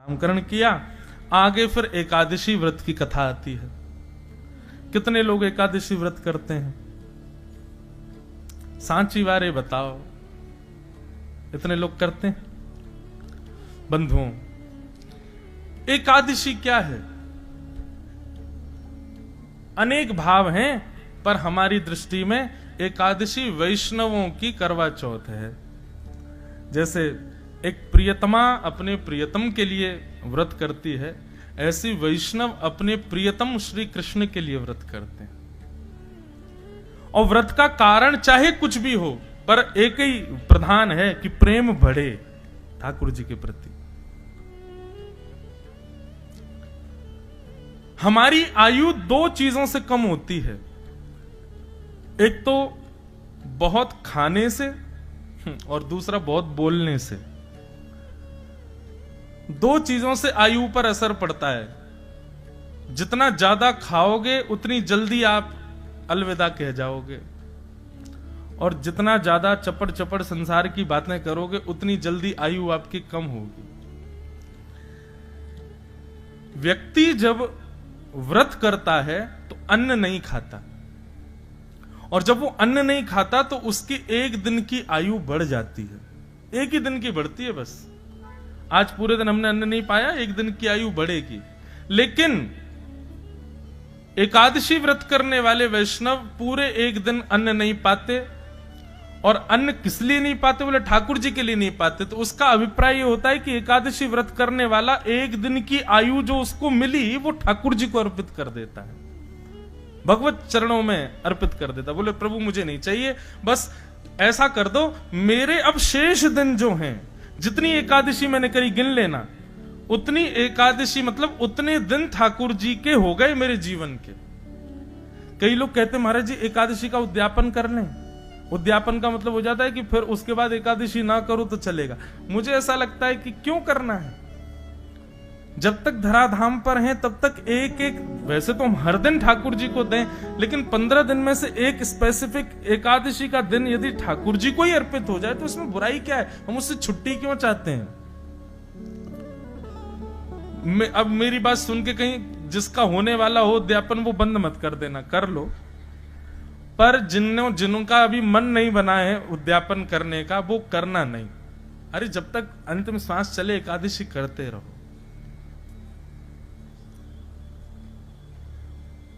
नामकरण किया। आगे फिर एकादशी व्रत की कथा आती है। कितने लोग एकादशी व्रत करते हैं? सांची वारे बताओ, इतने लोग करते हैं? बंधुओं, एकादशी क्या है? अनेक भाव हैं, पर हमारी दृष्टि में एकादशी वैष्णवों की करवा चौथ है। जैसे एक प्रियतमा अपने प्रियतम के लिए व्रत करती है, ऐसी वैष्णव अपने प्रियतम श्री कृष्ण के लिए व्रत करते हैं। और व्रत का कारण चाहे कुछ भी हो, पर एक ही प्रधान है कि प्रेम बढ़े ठाकुर जी के प्रति। हमारी आयु दो चीजों से कम होती है, एक तो बहुत खाने से और दूसरा बहुत बोलने से। दो चीजों से आयु पर असर पड़ता है। जितना ज्यादा खाओगे उतनी जल्दी आप अलविदा कह जाओगे, और जितना ज्यादा चपड़ चपड़ संसार की बातें करोगे उतनी जल्दी आयु आपकी कम होगी। व्यक्ति जब व्रत करता है तो अन्न नहीं खाता, और जब वो अन्न नहीं खाता तो उसकी एक दिन की आयु बढ़ जाती है। एक ही दिन की बढ़ती है बस। आज पूरे दिन हमने अन्न नहीं पाया, एक दिन की आयु बढ़ेगी। लेकिन एकादशी व्रत करने वाले वैष्णव पूरे एक दिन अन्न नहीं पाते, और अन्न किस लिए नहीं पाते? बोले ठाकुर जी के लिए नहीं पाते। तो उसका अभिप्राय यह होता है कि एकादशी व्रत करने वाला एक दिन की आयु जो उसको मिली वो ठाकुर जी को अर्पित कर देता है, भगवत चरणों में अर्पित कर देता। बोले प्रभु मुझे नहीं चाहिए, बस ऐसा कर दो, मेरे अब शेष दिन जो हैं, जितनी एकादशी मैंने करी गिन लेना, उतनी एकादशी मतलब उतने दिन ठाकुर जी के हो गए मेरे जीवन के। कई लोग कहते महाराज जी एकादशी का उद्यापन कर लें। उद्यापन का मतलब हो जाता है कि फिर उसके बाद एकादशी ना करो तो चलेगा। मुझे ऐसा लगता है कि क्यों करना है? जब तक धराधाम पर हैं तब तक एक एक, वैसे तो हम हर दिन ठाकुर जी को दें, लेकिन 15 दिन में से एक स्पेसिफिक एकादशी का दिन यदि ठाकुर जी को ही अर्पित हो जाए तो इसमें बुराई क्या है? हम उससे छुट्टी क्यों चाहते हैं? अब मेरी बात सुन के कहीं जिसका होने वाला हो उद्यापन वो बंद मत कर देना, कर लो, पर जिनका अभी मन नहीं बना है उद्यापन करने का वो करना नहीं। अरे जब तक अंतिम श्वास चले एकादशी करते रहो।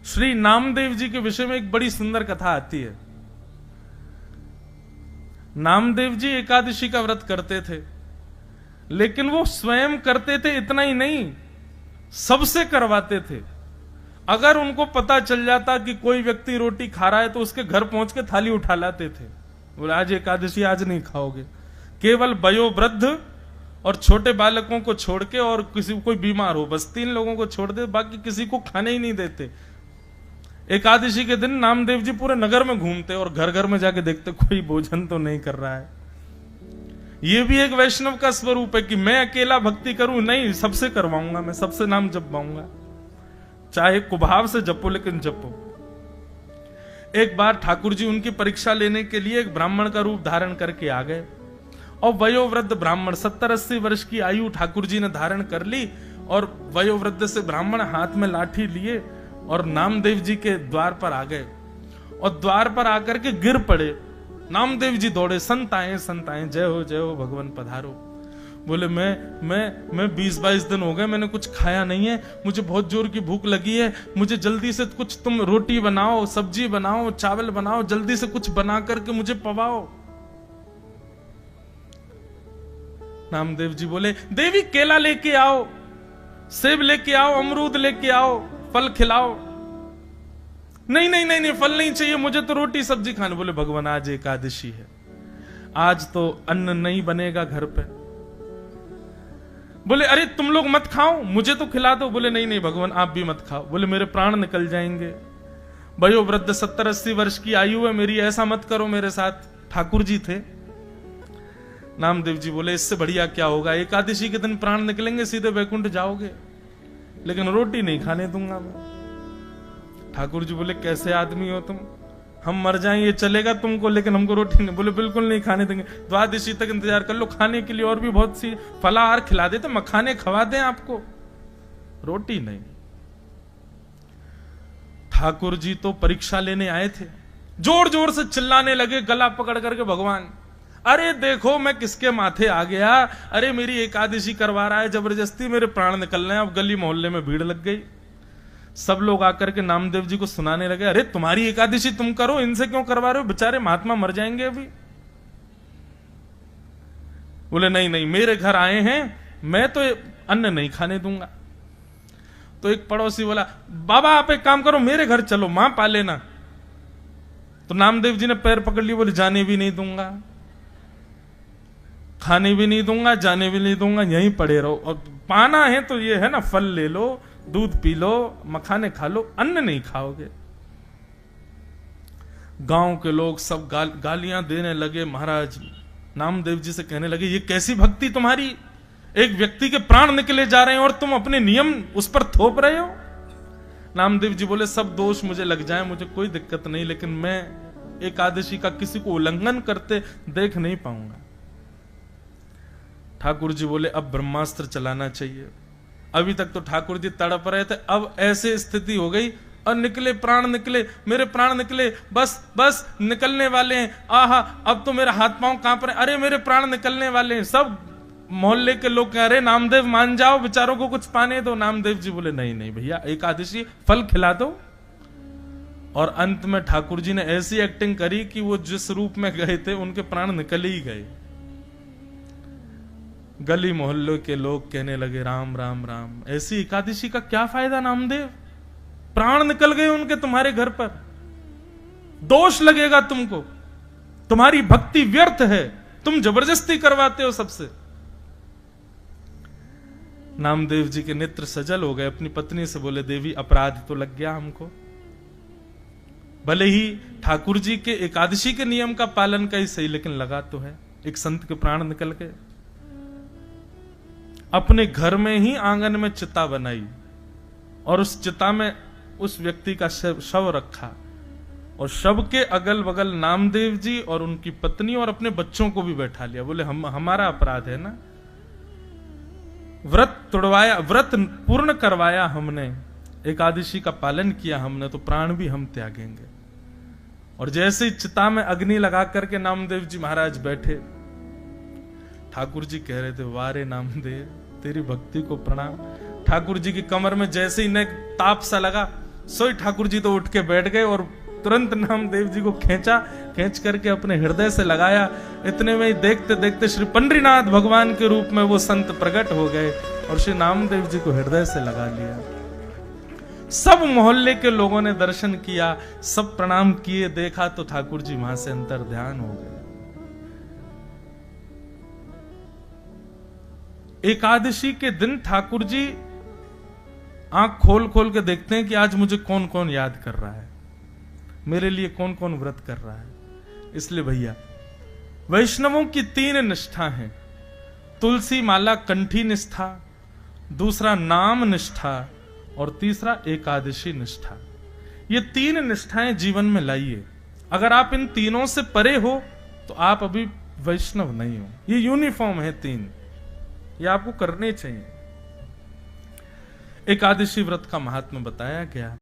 श्री नामदेव जी के विषय में एक बड़ी सुंदर कथा आती है। नामदेव जी एकादशी का व्रत करते थे, लेकिन वो स्वयं करते थे इतना ही नहीं, सबसे करवाते थे। अगर उनको पता चल जाता कि कोई व्यक्ति रोटी खा रहा है तो उसके घर पहुंच के थाली उठा लाते थे। बोले आज एकादशी, आज नहीं खाओगे। केवल वयोवृद्ध और छोटे बालकों को छोड़ के, और किसी कोई बीमार हो, बस 3 लोगों को छोड़ दे, बाकी किसी को खाने ही नहीं देते। एकादशी के दिन नामदेव जी पूरे नगर में घूमते और घर घर में जाके देखते कोई भोजन तो नहीं कर रहा है। यह भी एक वैष्णव का स्वरूप है कि मैं अकेला भक्ति करूं नहीं, सबसे करवाऊंगा, मैं सबसे नाम जपवाऊंगा, चाहे कुभाव से जपो लेकिन जपो। एक बार ठाकुर जी उनकी परीक्षा लेने के लिए एक ब्राह्मण का रूप धारण करके आ गए, और वयोवृद्ध ब्राह्मण 70-80 वर्ष की आयु ठाकुर जी ने धारण कर ली, और वयोवृद्ध से ब्राह्मण हाथ में लाठी लिए और नामदेव जी के द्वार पर आ गए, और द्वार पर आकर के गिर पड़े। नामदेव जी दौड़े, संत आए, जय हो भगवान पधारो। बोले मैं 20-22 दिन हो गए मैंने कुछ खाया नहीं है, मुझे बहुत जोर की भूख लगी है, मुझे जल्दी से कुछ तुम रोटी बनाओ, सब्जी बनाओ, चावल बनाओ, जल्दी से कुछ बना करके मुझे पवाओ। नामदेव जी बोले देवी केला लेके आओ, सेब लेके आओ, अमरूद लेके आओ, फल खिलाओ। नहीं, फल नहीं चाहिए, मुझे तो रोटी सब्जी खानी। बोले भगवान आज एकादशी है, आज तो अन्न नहीं बनेगा घर पे। बोले अरे तुम लोग मत खाओ, मुझे तो खिला दो। बोले नहीं भगवान आप भी मत खाओ। बोले मेरे प्राण निकल जाएंगे, वयोवृद्ध 70-80 वर्ष की आयु है मेरी, ऐसा मत करो मेरे साथ। ठाकुर जी थे। नामदेव जी बोले इससे बढ़िया क्या होगा, एकादशी के दिन प्राण निकलेंगे, सीधे वैकुंठ जाओगे, लेकिन रोटी नहीं खाने दूंगा मैं। ठाकुर जी बोले कैसे आदमी हो तुम, हम मर जाएं ये चलेगा तुमको, लेकिन हमको रोटी नहीं। बोले बिल्कुल नहीं खाने देंगे, द्वादशी तक इंतजार कर लो, खाने के लिए और भी बहुत सी फलाहार खिला देते, मखाने खवा दें आपको, रोटी नहीं। ठाकुर जी तो परीक्षा लेने आए थे, जोर जोर से चिल्लाने लगे गला पकड़ करके, भगवान अरे देखो मैं किसके माथे आ गया, अरे मेरी एकादशी करवा रहा है जबरदस्ती, मेरे प्राण निकल रहे हैं। अब गली मोहल्ले में भीड़ लग गई, सब लोग आकर के नामदेव जी को सुनाने लगे, अरे तुम्हारी एकादशी तुम करो, इनसे क्यों करवा रहे हो, बेचारे महात्मा मर जाएंगे अभी। बोले नहीं नहीं, मेरे घर आए हैं, मैं तो अन्न नहीं खाने दूंगा। तो एक पड़ोसी बोला, बाबा आप एक काम करो, मेरे घर चलो, मां पा लेना। तो नामदेव जी ने पैर पकड़ लिए, बोले जाने भी नहीं दूंगा, खाने भी नहीं दूंगा, जाने भी नहीं दूंगा, यहीं पड़े रहो, और पाना है तो ये है ना, फल ले लो, दूध पी लो, मखाने खा लो, अन्न नहीं खाओगे। गांव के लोग सब गालियां देने लगे। महाराज नामदेव जी से कहने लगे, ये कैसी भक्ति तुम्हारी, एक व्यक्ति के प्राण निकले जा रहे हैं और तुम अपने नियम उस पर थोप रहे हो। नामदेव जी बोले, सब दोष मुझे लग जाए, मुझे कोई दिक्कत नहीं, लेकिन मैं एकादशी का किसी को उल्लंघन करते देख नहीं पाऊंगा। ठाकुर जी बोले, अब ब्रह्मास्त्र चलाना चाहिए। अभी तक तो ठाकुर जी तड़प रहे थे, अब ऐसे स्थिति हो गई और निकले प्राण, निकले मेरे प्राण निकले, बस बस निकलने वाले हैं, आहा अब तो मेरे हाथ पांव कांप रहे, अरे मेरे प्राण निकलने वाले हैं। सब मोहल्ले के लोग कह रहे, नामदेव मान जाओ, बेचारों को कुछ पाने दो। नामदेव जी बोले, नहीं नहीं भैया, एकादशी फल खिला दो। और अंत में ठाकुर जी ने ऐसी एक्टिंग करी कि वो जिस रूप में गए थे उनके प्राण निकल ही गए। गली मोहल्ले के लोग कहने लगे, राम राम राम, ऐसी एकादशी का क्या फायदा नामदेव, प्राण निकल गए उनके तुम्हारे घर पर, दोष लगेगा तुमको, तुम्हारी भक्ति व्यर्थ है, तुम जबरदस्ती करवाते हो सबसे। नामदेव जी के नेत्र सजल हो गए, अपनी पत्नी से बोले, देवी अपराध तो लग गया हमको, भले ही ठाकुर जी के एकादशी के नियम का पालन का ही सही, लेकिन लगा तो है, एक संत के प्राण निकल गए। अपने घर में ही आंगन में चिता बनाई और उस चिता में उस व्यक्ति का शव रखा, और शव के अगल बगल नामदेव जी और उनकी पत्नी और अपने बच्चों को भी बैठा लिया। बोले हमारा अपराध है ना, व्रत तोड़वाया, व्रत पूर्ण करवाया हमने, एकादशी का पालन किया हमने, तो प्राण भी हम त्यागेंगे। और जैसे ही चिता में अग्नि लगा करके नामदेव जी महाराज बैठे, ठाकुर जी कह रहे थे, वारे नामदेव तेरी भक्ति को प्रणाम। ठाकुर जी की कमर में जैसे ही न ताप सा लगा, सोई ठाकुर जी तो उठ के बैठ गए और तुरंत नामदेव जी को खींच करके अपने हृदय से लगाया। इतने में ही देखते देखते श्री पंडरीनाथ भगवान के रूप में वो संत प्रकट हो गए और श्री नामदेव जी को हृदय से लगा लिया। सब मोहल्ले के लोगों ने दर्शन किया, सब प्रणाम किए, देखा तो ठाकुर जी वहां से अंतर ध्यान हो गए। एकादशी के दिन ठाकुर जी आंख खोल खोल के देखते हैं कि आज मुझे कौन कौन याद कर रहा है, मेरे लिए कौन कौन व्रत कर रहा है। इसलिए भैया वैष्णवों की 3 निष्ठा हैं, तुलसी माला कंठी निष्ठा, दूसरा नाम निष्ठा और तीसरा एकादशी निष्ठा। ये 3 निष्ठाएं जीवन में लाइए। अगर आप इन तीनों से परे हो तो आप अभी वैष्णव नहीं हो। ये यूनिफॉर्म है 3, ये आपको करने चाहिए। एकादशी व्रत का महात्म्य बताया गया।